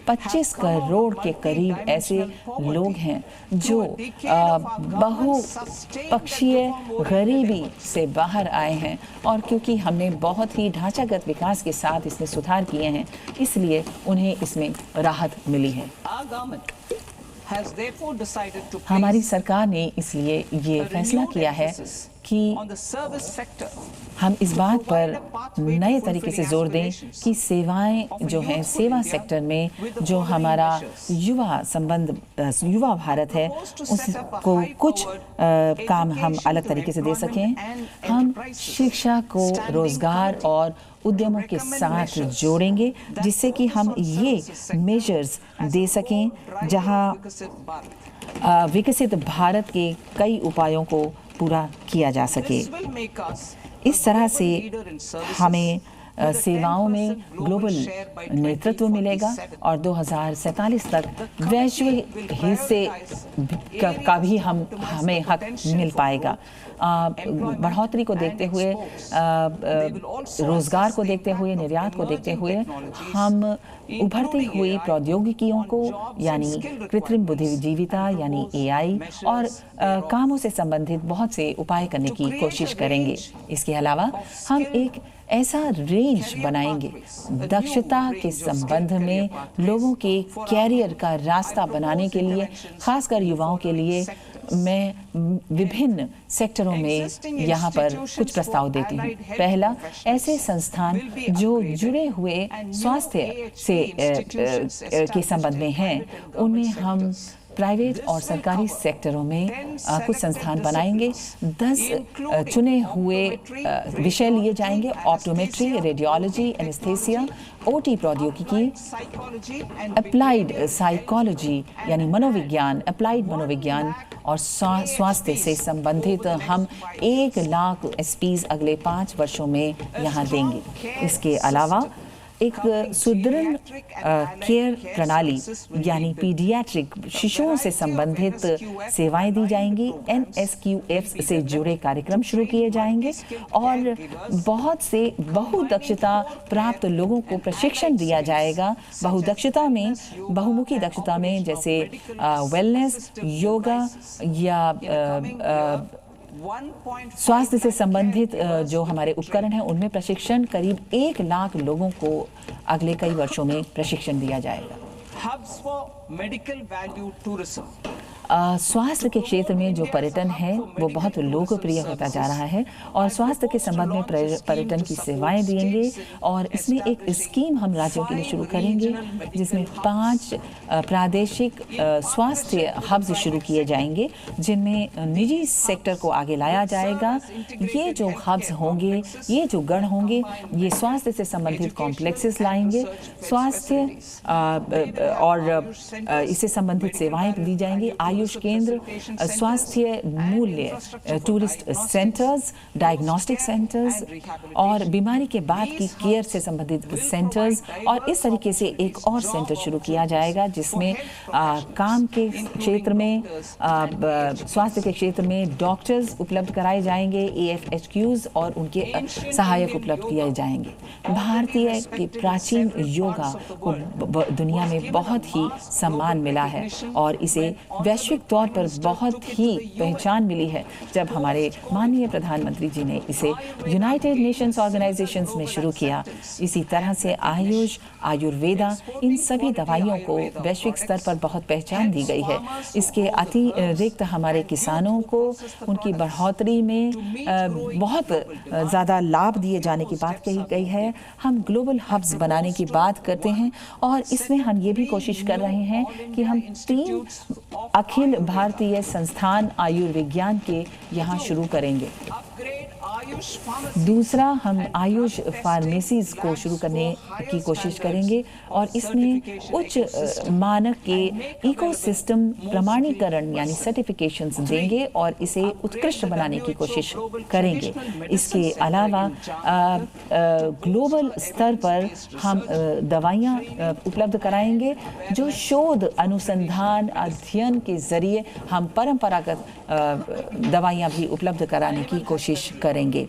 25 करोड़ के करीब ऐसे लोग हैं जो बहुपक्षीय गरीबी से बाहर आए हैं, और क्योंकि हमने बहुत ही ढांचागत विकास के साथ इसमें सुधार किए हैं, इसलिए उन्हें इसमें राहत मिली है। हमारी सरकार ने इसलिए ये फैसला किया है कि हम इस बात पर नए तरीके से जोर दें कि सेवाएं जो हैं, सेवा सेक्टर में जो हमारा युवा भारत है, उसको कुछ काम हम अलग तरीके से दे सकें। हम शिक्षा को रोजगार और उद्यमों के साथ जोड़ेंगे, जिससे कि हम ये मेजर्स दे सकें जहां विकसित भारत के कई उपायों को पूरा किया जा सके। इस तरह से हमें सेवाओं में ग्लोबल नेतृत्व मिलेगा और 2047 तक वैश्विक हिस्से का भी हमें हक मिल पाएगा। बढ़ोतरी को देखते हुए, रोजगार को देखते हुए, निर्यात को देखते हुए, हम उभरती हुई प्रौद्योगिकियों को यानी कृत्रिम बुद्धिजीविता यानी AI और कामों से संबंधित बहुत से उपाय करने की कोशिश करेंगे। इसके अलावा हम एक ऐसा रेंज बनाएंगे दक्षता के संबंध में लोगों के कैरियर का रास्ता बनाने के लिए, खासकर युवाओं के लिए। मैं विभिन्न सेक्टरों में यहाँ पर कुछ प्रस्ताव देती हूँ। पहला, ऐसे संस्थान जो जुड़े हुए स्वास्थ्य से के संबंध में हैं, उनमें हम प्राइवेट और सरकारी सेक्टरों में कुछ संस्थान बनाएंगे। 10 चुने हुए विषय लिए जाएंगे: ऑप्टोमेट्री, रेडियोलॉजी, एनेस्थेसिया, OT प्रौद्योगिकी, अप्लाइड साइकोलॉजी यानी मनोविज्ञान, अप्लाइड मनोविज्ञान और स्वास्थ्य से संबंधित हम 1 लाख SPs अगले 5 वर्षों में यहाँ देंगे। इसके अलावा एक सुदृढ़ केयर प्रणाली यानी पीडियाट्रिक शिशुओं से संबंधित सेवाएं दी जाएंगी। NSQFs से जुड़े कार्यक्रम शुरू किए जाएंगे और बहुत से बहुदक्षता प्राप्त लोगों को प्रशिक्षण दिया जाएगा। बहुदक्षता में, बहुमुखी दक्षता में, जैसे वेलनेस, योगा या स्वास्थ्य से संबंधित जो हमारे उपकरण हैं, उनमें प्रशिक्षण करीब 1 लाख लोगों को अगले कई वर्षों में प्रशिक्षण दिया जाएगा। स्वास्थ्य के क्षेत्र में जो पर्यटन है वो बहुत लोकप्रिय होता जा रहा है और स्वास्थ्य के संबंध में पर्यटन की सेवाएं देंगे। और इसमें एक स्कीम हम राज्यों के लिए शुरू करेंगे जिसमें 5 प्रादेशिक स्वास्थ्य हब्स शुरू किए जाएंगे, जिनमें निजी सेक्टर को आगे लाया जाएगा। ये जो हब्स होंगे, ये जो गढ़ होंगे, ये स्वास्थ्य से संबंधित कॉम्प्लेक्सेस लाएंगे, स्वास्थ्य और इससे संबंधित सेवाएं दी जाएंगी। आयुष केंद्र, स्वास्थ्य मूल्य, टूरिस्ट सेंटर्स, डायग्नोस्टिक सेंटर्स और बीमारी के बाद की केयर से संबंधित सेंटर्स। और इस तरीके से एक और सेंटर शुरू किया जाएगा जिसमें काम के क्षेत्र में, स्वास्थ्य के क्षेत्र में डॉक्टर्स उपलब्ध कराए जाएंगे, AFHQs और उनके सहायक उपलब्ध किए जाएंगे। भारतीय के प्राचीन योगा को दुनिया में बहुत ही सम्मान मिला है और इसे वैश्विक तौर पर बहुत ही पहचान मिली है जब हमारे माननीय प्रधानमंत्री जी ने इसे यूनाइटेड नेशंस ऑर्गेनाइजेशंस में शुरू किया। इसी तरह से आयुष, आयुर्वेदा, इन सभी दवाइयों को वैश्विक स्तर पर बहुत पहचान दी गई है। इसके अतिरिक्त हमारे किसानों को उनकी बढ़ोतरी में बहुत ज़्यादा लाभ दिए जाने की बात कही गई है। हम ग्लोबल हब्स बनाने की बात करते हैं और इसमें हम ये भी कोशिश कर रहे हैं कि हम 3 अखिल भारतीय संस्थान आयुर्विज्ञान के यहाँ शुरू करेंगे। दूसरा, हम आयुष फार्मेसीज को शुरू करने की कोशिश करेंगे और इसमें उच्च मानक के इकोसिस्टम प्रमाणीकरण यानी सर्टिफिकेशंस देंगे और इसे उत्कृष्ट बनाने की कोशिश करेंगे। इसके अलावा ग्लोबल स्तर पर हम दवाइयाँ उपलब्ध कराएंगे जो शोध, अनुसंधान, अध्ययन के जरिए हम परंपरागत दवाइयाँ भी उपलब्ध कराने की कोशिश करेंगे।